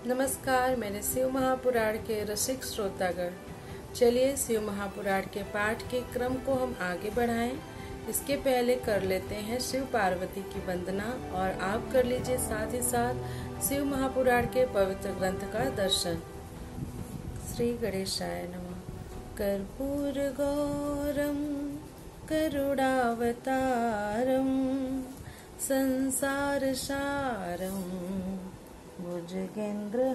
नमस्कार मेरे शिव महापुराण के रसिक श्रोतागण। चलिए शिव महापुराण के पाठ के क्रम को हम आगे बढ़ाएं। इसके पहले कर लेते हैं शिव पार्वती की वंदना और आप कर लीजिए साथ ही साथ शिव महापुराण के पवित्र ग्रंथ का दर्शन। श्री गणेशाय नमः। कर्पूर गौरम करुणावतारम संसार सारम भुजगेन्द्रहारं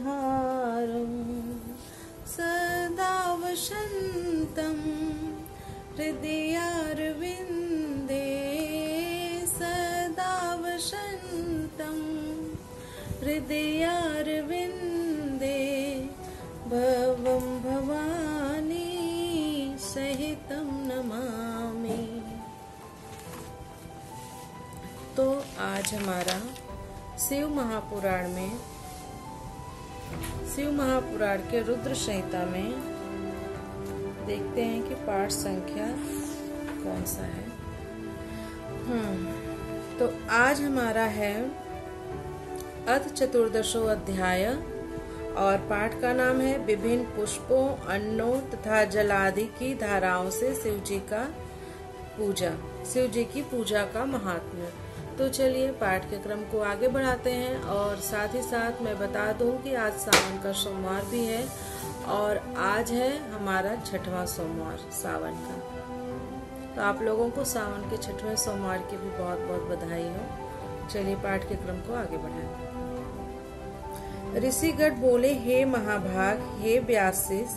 सदा वसन्तं हृदयारविन्दे सदा वसन्तं हृदयारविन्दे भवं भवानी सहितं नमामि। तो आज हमारा शिव महापुराण के रुद्र संहिता में देखते हैं कि पाठ संख्या कौन सा है। तो आज हमारा है अथ चतुर्दशो अध्याय और पाठ का नाम है विभिन्न पुष्पों, अन्नों तथा जलादि की धाराओं से शिव जी की पूजा का महात्म्य। तो चलिए पाठ के क्रम को आगे बढ़ाते हैं और साथ ही साथ मैं बता दूं कि आज सावन का सोमवार भी है और आज है हमारा 6वां सोमवार सावन का। तो आप लोगों को सावन के 6वें सोमवार की भी बहुत बहुत बधाई हो। चलिए पाठ के क्रम को आगे बढ़ाएं। ऋषिगण बोले, हे महाभाग, हे व्यासशिष,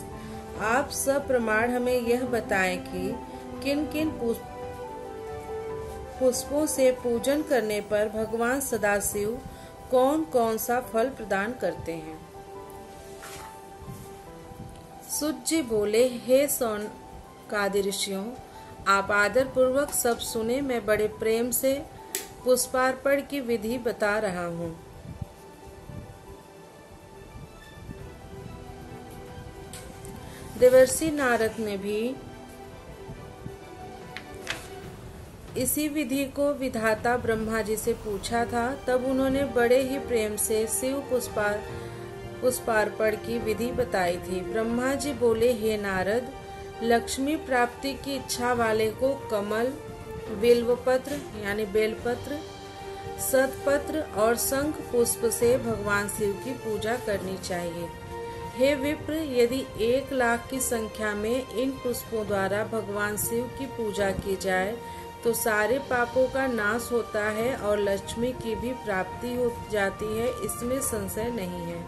आप सब प्रमाण हमें यह बताएं कि किन किन पुष्पों से पूजन करने पर भगवान सदाशिव कौन कौन सा फल प्रदान करते हैं। सूत जी बोले, हे सौनकादि ऋषियों, आप आदर पूर्वक सब सुने। मैं बड़े प्रेम से पुष्पार्पण की विधि बता रहा हूँ। देवर्षि नारद ने भी इसी विधि को विधाता ब्रह्मा जी से पूछा था। तब उन्होंने बड़े ही प्रेम से शिव पुष्पार्पण की विधि बताई थी। ब्रह्मा जी बोले, हे नारद, लक्ष्मी प्राप्ति की इच्छा वाले को कमल, बिल्वपत्र यानी बेलपत्र, सतपत्र और शंख पुष्प से भगवान शिव की पूजा करनी चाहिए। हे विप्र, यदि 1,00,000 की संख्या में इन पुष्पों द्वारा भगवान शिव की पूजा की जाए तो सारे पापों का नाश होता है और लक्ष्मी की भी प्राप्ति हो जाती है, इसमें संशय नहीं है।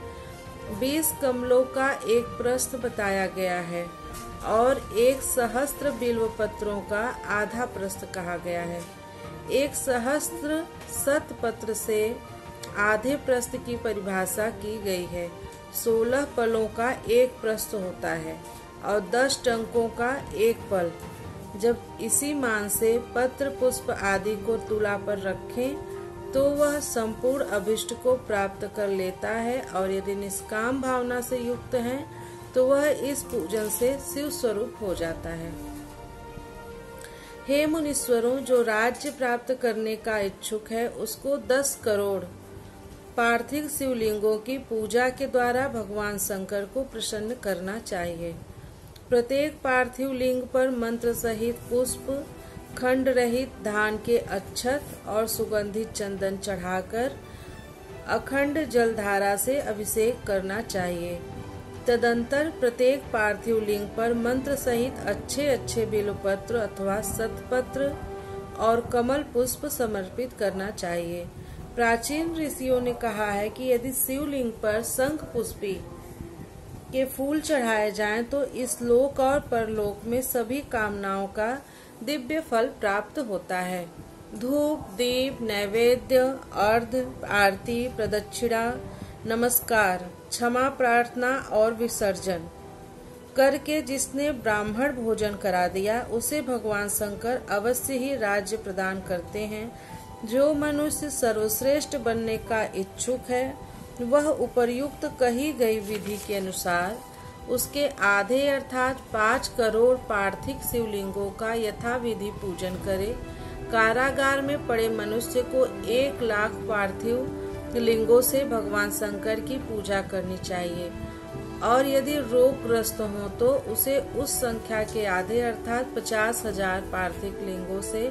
20 कमलों का एक प्रस्थ बताया गया है और 1 सहस्त्र बिल्वपत्रों का आधा प्रस्थ कहा गया है। 1 सहस्त्र सतपत्र से आधे प्रस्थ की परिभाषा की गई है। 16 पलों का एक प्रस्थ होता है और 10 टंकों का एक पल। जब इसी मान से पत्र पुष्प आदि को तुला पर रखें तो वह संपूर्ण अभिष्ट को प्राप्त कर लेता है और यदि निष्काम भावना से युक्त है तो वह इस पूजन से शिव स्वरूप हो जाता है। हे मुनीश्वरों, जो राज्य प्राप्त करने का इच्छुक है उसको 10 करोड़ पार्थिव शिवलिंगों की पूजा के द्वारा भगवान शंकर को प्रसन्न करना चाहिए। प्रत्येक पार्थिव लिंग पर मंत्र सहित पुष्प, खंड रहित धान के अक्षत और सुगंधित चंदन चढ़ाकर अखंड जलधारा से अभिषेक करना चाहिए। तदंतर प्रत्येक पार्थिव लिंग पर मंत्र सहित अच्छे अच्छे बिल्वपत्र अथवा सतपत्र और कमल पुष्प समर्पित करना चाहिए। प्राचीन ऋषियों ने कहा है कि यदि शिवलिंग पर शंख पुष्पी के फूल चढ़ाए जाएं तो इस लोक और परलोक में सभी कामनाओं का दिव्य फल प्राप्त होता है। धूप, दीप, नैवेद्य, अर्घ, आरती, प्रदक्षिणा, नमस्कार, क्षमा प्रार्थना और विसर्जन करके जिसने ब्राह्मण भोजन करा दिया उसे भगवान शंकर अवश्य ही राज्य प्रदान करते हैं। जो मनुष्य सर्वश्रेष्ठ बनने का इच्छुक है वह उपर्युक्त कही गई विधि के अनुसार उसके आधे अर्थात 5 करोड़ पार्थिव शिवलिंगों का यथाविधि पूजन करे। कारागार में पड़े मनुष्य को 1,00,000 पार्थिव लिंगों से भगवान शंकर की पूजा करनी चाहिए और यदि रोगग्रस्त हो तो उसे उस संख्या के आधे अर्थात 50,000 पार्थिव लिंगों से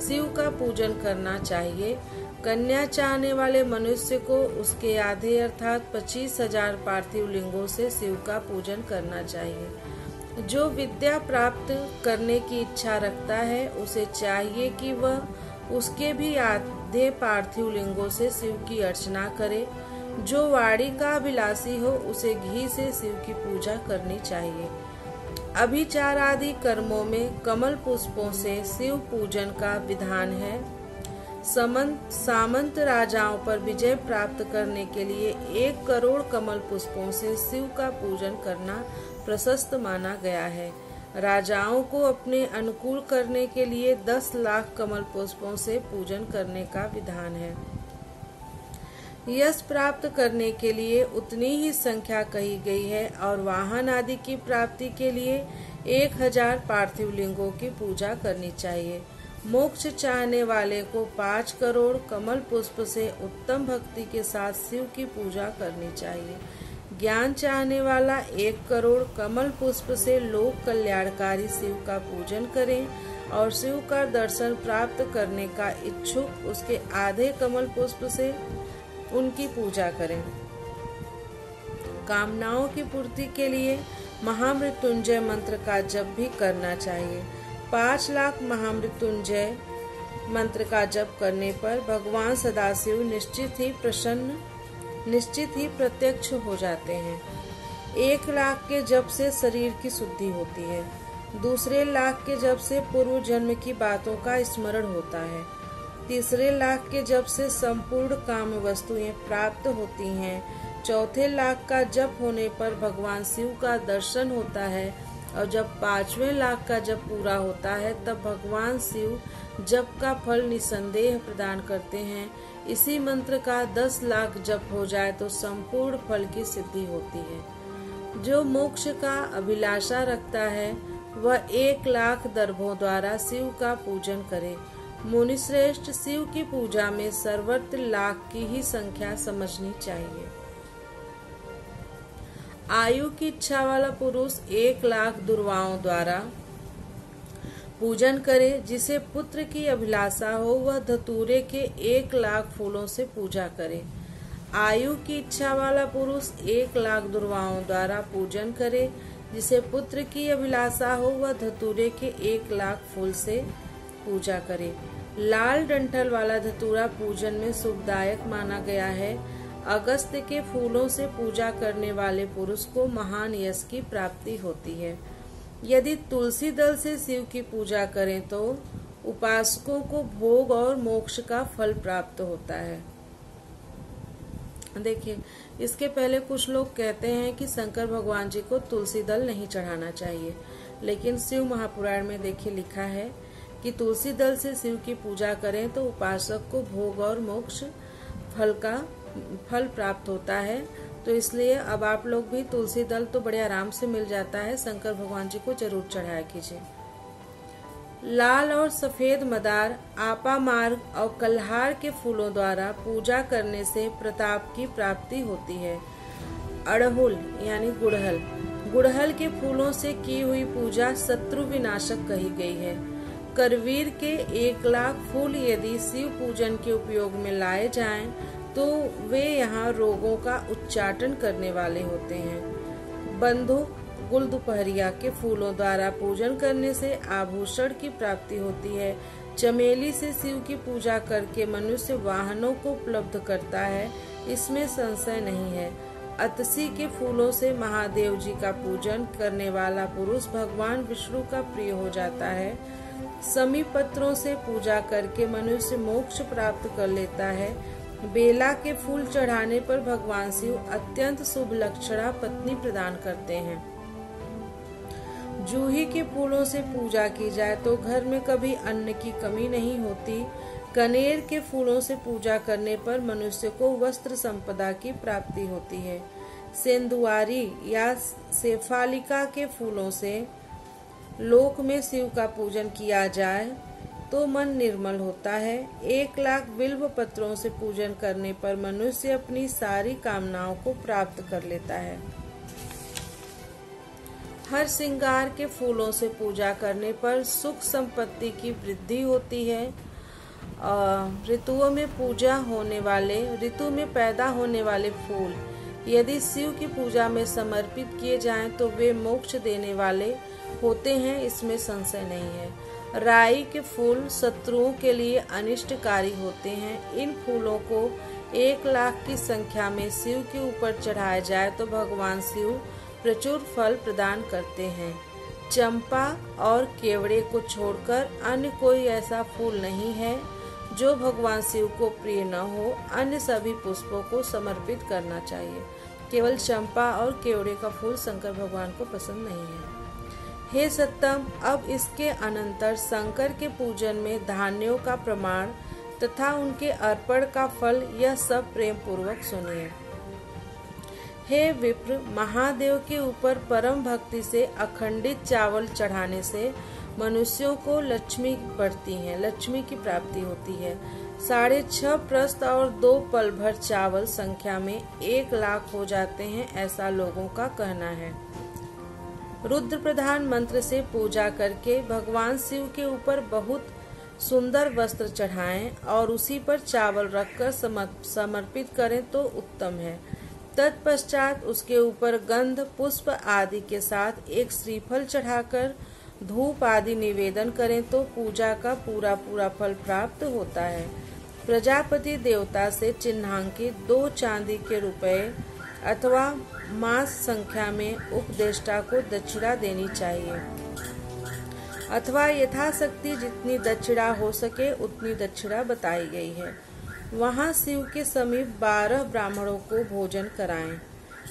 शिव का पूजन करना चाहिए। कन्या चाहने वाले मनुष्य को उसके आधे अर्थात 25,000 पार्थिव लिंगों से शिव का पूजन करना चाहिए। जो विद्या प्राप्त करने की इच्छा रखता है उसे चाहिए कि वह उसके भी आधे पार्थिव लिंगों से शिव की अर्चना करे। जो वाणी का अभिलाषी हो उसे घी से शिव की पूजा करनी चाहिए। अभिचार आदि कर्मों में कमल पुष्पों से शिव पूजन का विधान है। सामंत राजाओं पर विजय प्राप्त करने के लिए 1 करोड़ कमल पुष्पों से शिव का पूजन करना प्रशस्त माना गया है। राजाओं को अपने अनुकूल करने के लिए 10 लाख कमल पुष्पों से पूजन करने का विधान है। यश प्राप्त करने के लिए उतनी ही संख्या कही गई है और वाहन आदि की प्राप्ति के लिए 1000 पार्थिव लिंगों की पूजा करनी चाहिए। मोक्ष चाहने वाले को 5 करोड़ कमल पुष्प से उत्तम भक्ति के साथ शिव की पूजा करनी चाहिए। ज्ञान चाहने वाला 1 करोड़ कमल पुष्प से लोक कल्याणकारी शिव का पूजन करें और शिव का दर्शन प्राप्त करने का इच्छुक उसके आधे कमल पुष्प से उनकी पूजा करें। कामनाओं की पूर्ति के लिए महामृत्युंजय मंत्र का जप भी करना चाहिए। 5 लाख महामृत्युंजय मंत्र का जप करने पर भगवान सदाशिव निश्चित ही प्रत्यक्ष हो जाते हैं। 1 लाख के जप से शरीर की शुद्धि होती है। दूसरे लाख के जप से पूर्व जन्म की बातों का स्मरण होता है। तीसरे लाख के जप से संपूर्ण काम वस्तुएं प्राप्त होती हैं। चौथे लाख का जप होने पर भगवान शिव का दर्शन होता है और जब 5वें लाख का जप पूरा होता है तब भगवान शिव जप का फल निसंदेह प्रदान करते हैं। इसी मंत्र का 10 लाख जप हो जाए तो संपूर्ण फल की सिद्धि होती है। जो मोक्ष का अभिलाषा रखता है वह 1 लाख दर्भों द्वारा शिव का पूजन करे। मुनिश्रेष्ठ शिव की पूजा में सर्वत्र लाख की ही संख्या समझनी चाहिए। आयु की इच्छा वाला पुरुष 1 लाख दुर्वाओं द्वारा पूजन करे। जिसे पुत्र की अभिलाषा हो वह धतूरे के 1 लाख फूलों से पूजा करे। आयु की इच्छा वाला पुरुष 1 लाख दुर्वाओं द्वारा पूजन करे। जिसे पुत्र की अभिलाषा हो वह धतूरे के 1 लाख फूल से पूजा करे। लाल डंठल वाला धतूरा पूजन में शुभदायक माना गया है। अगस्त्य के फूलों से पूजा करने वाले पुरुष को महान यश की प्राप्ति होती है। यदि तुलसी दल से शिव की पूजा करें तो उपासकों को भोग और मोक्ष का फल प्राप्त होता है। देखिए, इसके पहले कुछ लोग कहते हैं कि शंकर भगवान जी को तुलसी दल नहीं चढ़ाना चाहिए, लेकिन शिव महापुराण में देखिए लिखा है कि तुलसी दल से शिव की पूजा करें तो उपासक को भोग और मोक्ष फल प्राप्त होता है। तो इसलिए अब आप लोग भी तुलसी दल तो बड़े आराम से मिल जाता है, शंकर भगवान जी को जरूर चढ़ाया कीजिए। लाल और सफेद मदार, आपा मार्ग और कल्हार के फूलों द्वारा पूजा करने से प्रताप की प्राप्ति होती है। अड़हुल यानी गुड़हल के फूलों से की हुई पूजा शत्रु विनाशक कही गई है। करवीर के 1 लाख फूल यदि शिव पूजन के उपयोग में लाए जाएं तो वे यहाँ रोगों का उच्चाटन करने वाले होते हैं। बंधुक गुलदुपहरिया के फूलों द्वारा पूजन करने से आभूषण की प्राप्ति होती है। चमेली से शिव की पूजा करके मनुष्य वाहनों को उपलब्ध करता है, इसमें संशय नहीं है। अतसी के फूलों से महादेव जी का पूजन करने वाला पुरुष भगवान विष्णु का प्रिय हो जाता है। समी पत्रों से पूजा करके मनुष्य मोक्ष प्राप्त कर लेता है। बेला के फूल चढ़ाने पर भगवान शिव अत्यंत शुभ लक्षणा पत्नी प्रदान करते हैं। जूही के फूलों से पूजा की जाए तो घर में कभी अन्न की कमी नहीं होती। कनेर के फूलों से पूजा करने पर मनुष्य को वस्त्र संपदा की प्राप्ति होती है। सेंदुआरी या सेफालिका के फूलों से लोक में शिव का पूजन किया जाए तो मन निर्मल होता है। 1,00,000 बिल्व पत्रों से पूजन करने पर मनुष्य अपनी सारी कामनाओं को प्राप्त कर लेता है। हर श्रृंगार के फूलों से पूजा करने पर सुख संपत्ति की वृद्धि होती है। ऋतु में पैदा होने वाले फूल यदि शिव की पूजा में समर्पित किए जाएं तो वे मोक्ष देने वाले होते हैं, इसमें संशय नहीं है। राई के फूल शत्रुओं के लिए अनिष्टकारी होते हैं। इन फूलों को 1,00,000 की संख्या में शिव के ऊपर चढ़ाया जाए तो भगवान शिव प्रचुर फल प्रदान करते हैं। चंपा और केवड़े को छोड़कर अन्य कोई ऐसा फूल नहीं है जो भगवान शिव को प्रिय न हो। अन्य सभी पुष्पों को समर्पित करना चाहिए। केवल चंपा और केवड़े का फूल शंकर भगवान को पसंद नहीं है। हे सत्तम, अब इसके अनंतर शंकर के पूजन में धान्यों का प्रमाण तथा उनके अर्पण का फल, यह सब प्रेम पूर्वक सुनिए। हे विप्र, महादेव के ऊपर परम भक्ति से अखंडित चावल चढ़ाने से मनुष्यों को लक्ष्मी बढ़ती है, लक्ष्मी की प्राप्ति होती है। 6.5 प्रस्थ और 2 पल भर चावल संख्या में 1,00,000 हो जाते हैं, ऐसा लोगों का कहना है। रुद्र प्रधान मंत्र से पूजा करके भगवान शिव के ऊपर बहुत सुंदर वस्त्र चढ़ाएं और उसी पर चावल रखकर समर्पित करें तो उत्तम है। तत्पश्चात उसके ऊपर गंध पुष्प आदि के साथ एक श्रीफल चढ़ाकर धूप आदि निवेदन करें तो पूजा का पूरा फल प्राप्त होता है। प्रजापति देवता से चिन्हांकित 2 चांदी के रुपए अथवा मास संख्या में उपदेष्टा को दक्षिणा देनी चाहिए, अथवा यथाशक्ति जितनी दक्षिणा हो सके उतनी दक्षिणा बताई गई है। वहां शिव के समीप 12 ब्राह्मणों को भोजन कराएं।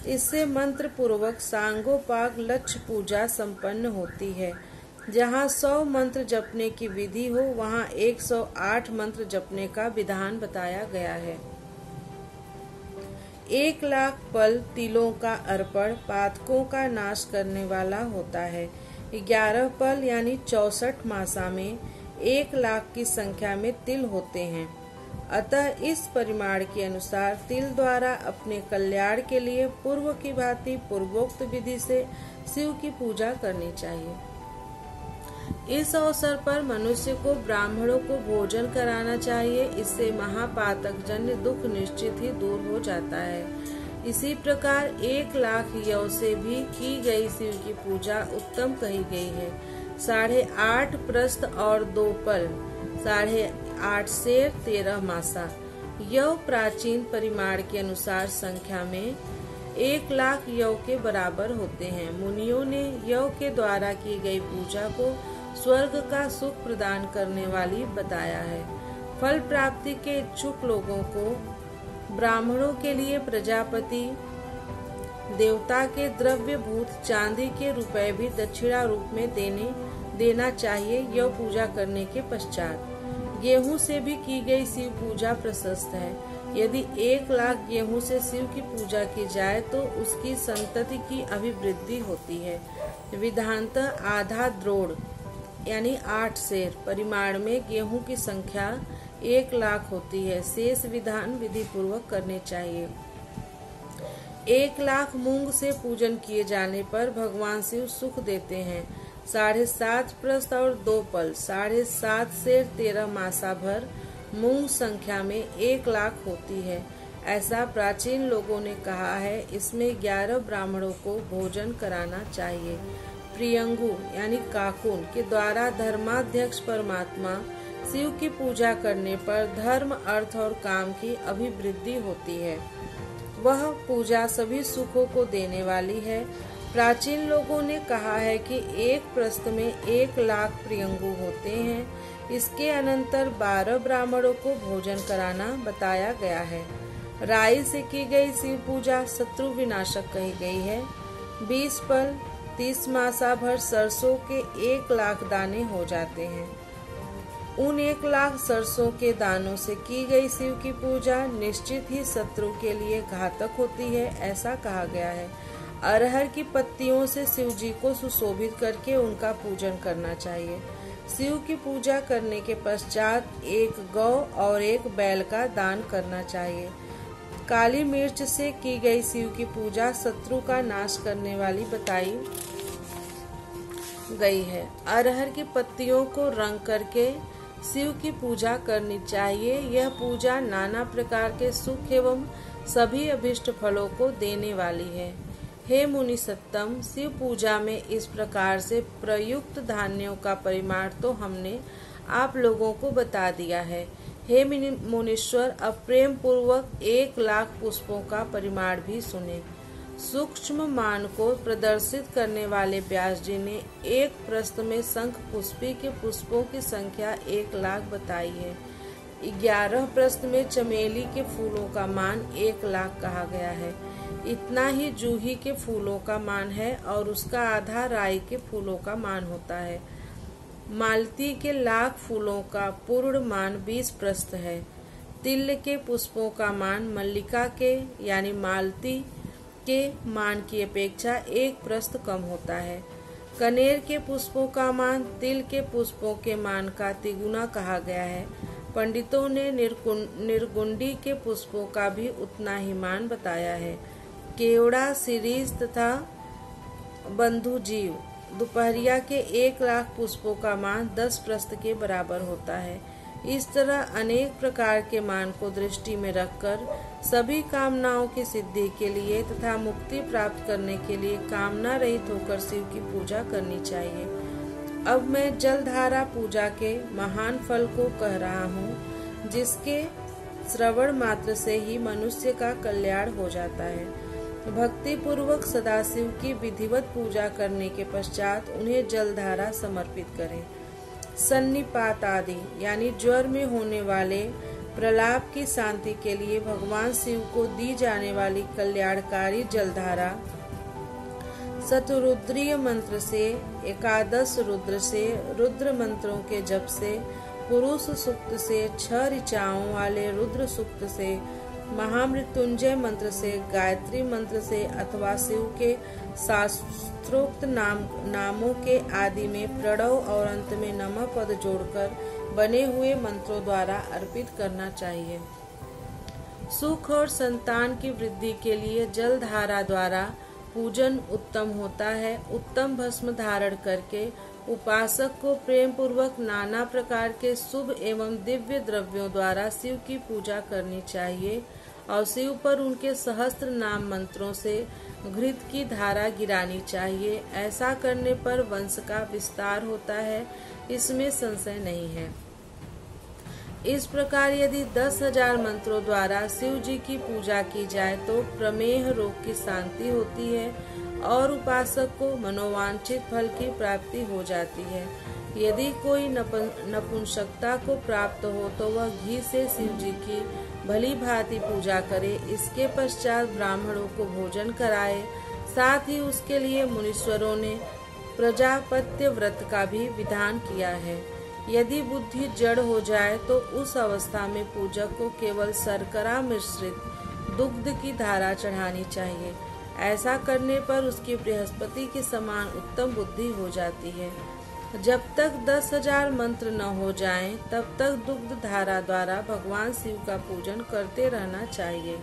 इससे मंत्र पूर्वक सांगोपांग लक्ष्य पूजा संपन्न होती है। जहाँ 100 मंत्र जपने की विधि हो वहाँ 108 मंत्र जपने का विधान बताया गया है। 1,00,000 पल तिलों का अर्पण पातकों का नाश करने वाला होता है। 11 पल यानी 64 मासा में 1,00,000 की संख्या में तिल होते हैं। अतः इस परिमाण के अनुसार तिल द्वारा अपने कल्याण के लिए पूर्व की भांति पूर्वोक्त विधि से शिव की पूजा करनी चाहिए। इस अवसर पर मनुष्य को ब्राह्मणों को भोजन कराना चाहिए। इससे महापातक जन्य दुख निश्चित ही दूर हो जाता है। इसी प्रकार 1,00,000 यव से भी की गई शिव की पूजा उत्तम कही गई है। 8.5 प्रस्थ और 2 पल, 8.5 शेर 13 मासा। यव प्राचीन परिमाण के अनुसार संख्या में 1,00,000 यव के बराबर होते हैं। मुनियों ने यव के द्वारा की गई पूजा को स्वर्ग का सुख प्रदान करने वाली बताया है। फल प्राप्ति के इच्छुक लोगों को ब्राह्मणों के लिए प्रजापति देवता के द्रव्यभूत चांदी के रुपए भी दक्षिणा रूप में देना चाहिए। यह पूजा करने के पश्चात गेहूं से भी की गई शिव पूजा प्रशस्त है। यदि 1,00,000 गेहूं से शिव की पूजा की जाए तो उसकी संतति की अभिवृद्धि होती है। विधानतः आधा द्रोण यानी 8 शेर परिमाण में गेहूं की संख्या 1,00,000 होती है। शेष विधान विधि पूर्वक करने चाहिए। 1,00,000 मूंग से पूजन किए जाने पर भगवान शिव सुख देते हैं। 7.5 प्रस्थ और 2 पल, 7.5 शेर 13 मासा भर मूंग संख्या में 1,00,000 होती है, ऐसा प्राचीन लोगों ने कहा है। इसमें 11 ब्राह्मणों को भोजन कराना चाहिए। प्रियंगु यानी काकुन के द्वारा धर्माध्यक्ष परमात्मा शिव की पूजा करने पर धर्म, अर्थ और काम की अभिवृद्धि होती है। वह पूजा सभी सुखों को देने वाली है। प्राचीन लोगों ने कहा है कि एक प्रस्थ में 1,00,000 प्रियंगु होते हैं। इसके अनंतर 12 ब्राह्मणों को भोजन कराना बताया गया है। राई से की गई शिव पूजा शत्रु विनाशक कही गई है। 20 पल 30 मासा भर सरसों के 1,00,000 दाने हो जाते हैं। उन 1,00,000 सरसों के दानों से की गई शिव की पूजा निश्चित ही शत्रु के लिए घातक होती है, ऐसा कहा गया है। अरहर की पत्तियों से शिव जी को सुशोभित करके उनका पूजन करना चाहिए। शिव की पूजा करने के पश्चात एक गौ और एक बैल का दान करना चाहिए। काली मिर्च से की गई शिव की पूजा शत्रु का नाश करने वाली बताई गई है। अरहर की पत्तियों को रंग करके शिव की पूजा करनी चाहिए। यह पूजा नाना प्रकार के सुख एवं सभी अभिष्ट फलों को देने वाली है। हे मुनि सत्तम, शिव पूजा में इस प्रकार से प्रयुक्त धान्यों का परिमाण तो हमने आप लोगों को बता दिया है। हे मुनीश्वर, अब प्रेम पूर्वक 1,00,000 पुष्पों का परिमाण भी सुने। सूक्ष्म मान को प्रदर्शित करने वाले व्यास जी ने एक प्रश्न में शंख पुष्पी के पुष्पों की संख्या 1,00,000 बताई है। 11 प्रश्न में चमेली के फूलों का मान 1,00,000 कहा गया है। इतना ही जूही के फूलों का मान है और उसका आधा राई के फूलों का मान होता है। मालती के 1,00,000 फूलों का पूर्ण मान 20 प्रस्थ है। तिल के पुष्पों का मान मल्लिका के यानी मालती के मान की अपेक्षा 1 प्रस्थ कम होता है। कनेर के पुष्पों का मान तिल के पुष्पों के मान का तिगुना कहा गया है। पंडितों ने निर्गुंडी के पुष्पों का भी उतना ही मान बताया है। केवड़ा, शिरीष तथा बंधुजीव दोपहरिया के 1,00,000 पुष्पों का मान 10 प्रस्थ के बराबर होता है। इस तरह अनेक प्रकार के मान को दृष्टि में रखकर सभी कामनाओं की सिद्धि के लिए तथा मुक्ति प्राप्त करने के लिए कामना रहित होकर शिव की पूजा करनी चाहिए। अब मैं जलधारा पूजा के महान फल को कह रहा हूँ, जिसके श्रवण मात्र से ही मनुष्य का कल्याण हो जाता है। भक्ति पूर्वक सदाशिव की विधिवत पूजा करने के पश्चात उन्हें जलधारा समर्पित करें। सन्निपात आदि यानी ज्वर में होने वाले प्रलाप की शांति के लिए भगवान शिव को दी जाने वाली कल्याणकारी जलधारा शतरुद्रीय मंत्र से, 11 रुद्र से, रुद्र मंत्रों के जप से, पुरुष सूक्त से, 6 ऋचाओं वाले रुद्र सूक्त से, महामृत्युंजय मंत्र से, गायत्री मंत्र से अथवा शिव के शास्त्रोक्त नामों के आदि में प्रणव और अंत में नमः पद जोड़कर बने हुए मंत्रों द्वारा अर्पित करना चाहिए। सुख और संतान की वृद्धि के लिए जलधारा द्वारा पूजन उत्तम होता है। उत्तम भस्म धारण करके उपासक को प्रेम पूर्वक नाना प्रकार के शुभ एवं दिव्य द्रव्यों द्वारा शिव की पूजा करनी चाहिए और शिव पर उनके सहस्त्र नाम मंत्रों से घृत की धारा गिरानी चाहिए। ऐसा करने पर वंश का विस्तार होता है, इसमें संशय नहीं है। इस प्रकार यदि 10,000 मंत्रों द्वारा शिव जी की पूजा की जाए तो प्रमेह रोग की शांति होती है और उपासक को मनोवांछित फल की प्राप्ति हो जाती है। यदि कोई नपुंसकता को प्राप्त हो तो वह घी से शिव जी की भली भांति पूजा करे। इसके पश्चात ब्राह्मणों को भोजन कराए। साथ ही उसके लिए मुनीश्वरों ने प्रजापत्य व्रत का भी विधान किया है। यदि बुद्धि जड़ हो जाए तो उस अवस्था में पूजक को केवल शर्करा मिश्रित दुग्ध की धारा चढ़ानी चाहिए। ऐसा करने पर उसकी बृहस्पति के समान उत्तम बुद्धि हो जाती है। जब तक 10,000 मंत्र न हो जाएं, तब तक दुग्ध धारा द्वारा भगवान शिव का पूजन करते रहना चाहिए।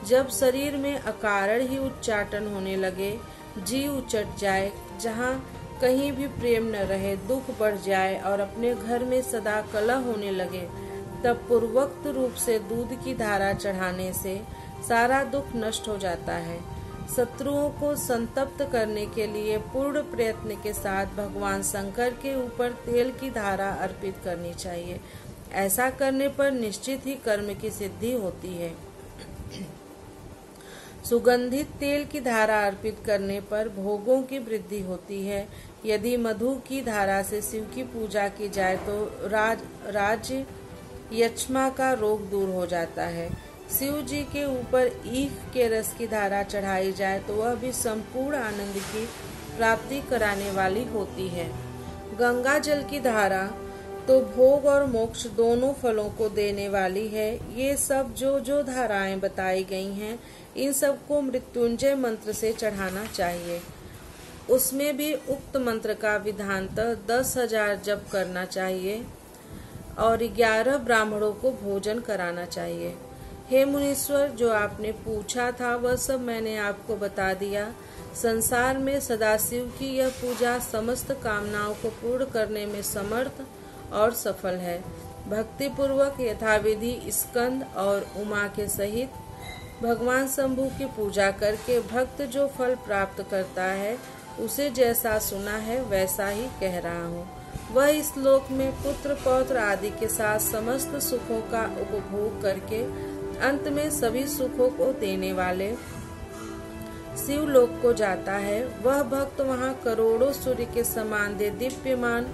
जब शरीर में अकारण ही उच्चाटन होने लगे, जी उचट जाए, जहाँ कहीं भी प्रेम न रहे, दुख बढ़ जाए और अपने घर में सदा कलह होने लगे, तब पूर्वोक्त रूप से दूध की धारा चढ़ाने से सारा दुख नष्ट हो जाता है। शत्रुओं को संतप्त करने के लिए पूर्ण प्रयत्न के साथ भगवान शंकर के ऊपर तेल की धारा अर्पित करनी चाहिए। ऐसा करने पर निश्चित ही कर्म की सिद्धि होती है। सुगंधित तेल की धारा अर्पित करने पर भोगों की वृद्धि होती है। यदि मधु की धारा से शिव की पूजा की जाए तो राज्य यक्ष्मा का रोग दूर हो जाता है। शिव जी के ऊपर ईख के रस की धारा चढ़ाई जाए तो वह भी संपूर्ण आनंद की प्राप्ति कराने वाली होती है। गंगा जल की धारा तो भोग और मोक्ष दोनों फलों को देने वाली है। ये सब जो धाराएं बताई गई हैं, इन सबको मृत्युंजय मंत्र से चढ़ाना चाहिए। उसमें भी उक्त मंत्र का विधानतः 10,000 जप करना चाहिए और 11 ब्राह्मणों को भोजन कराना चाहिए। हे मुनीश्वर, जो आपने पूछा था वह सब मैंने आपको बता दिया। संसार में सदाशिव की यह पूजा समस्त कामनाओं को पूर्ण करने में समर्थ और सफल है। भक्ति पूर्वक यथाविधि स्कंद और उमा के सहित भगवान शंभु की पूजा करके भक्त जो फल प्राप्त करता है उसे जैसा सुना है वैसा ही कह रहा हूँ। वह इस लोक में पुत्र पौत्र आदि के साथ समस्त सुखों का उपभोग करके अंत में सभी सुखों को देने वाले शिवलोक को जाता है। वह भक्त वहाँ करोड़ों सूर्य के समान दिव्यमान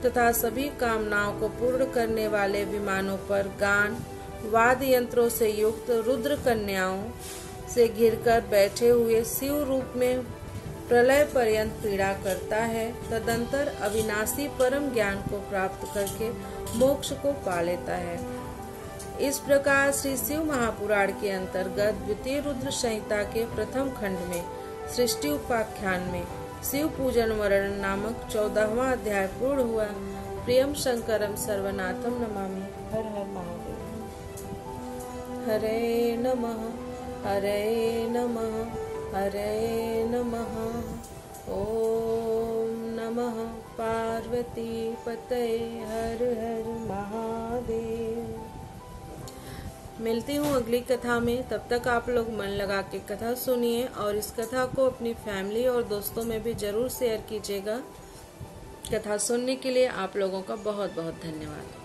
तथा सभी कामनाओं को पूर्ण करने वाले विमानों पर गान वाद्य यंत्रों से युक्त रुद्र कन्याओं से घिरकर बैठे हुए शिव रूप में प्रलय पर्यंत पीड़ा करता है। तदंतर अविनाशी परम ज्ञान को प्राप्त करके मोक्ष को पा लेता है। इस प्रकार श्री शिव महापुराण के अंतर्गत द्वितीय रुद्र संहिता के प्रथम खंड में सृष्टि उपाख्यान में शिव पूजन वर्णन नामक 14वां अध्याय पूर्ण हुआ। प्रियम शंकरम सर्वनाथम नमामि। हर हर महादेव। हरे नमः हरे नमः हरे नमः। ओम नमः पार्वती पतये। हर हर महादेव। मिलती हूँ अगली कथा में। तब तक आप लोग मन लगा के कथा सुनिए और इस कथा को अपनी फैमिली और दोस्तों में भी जरूर शेयर कीजिएगा। कथा सुनने के लिए आप लोगों का बहुत बहुत धन्यवाद।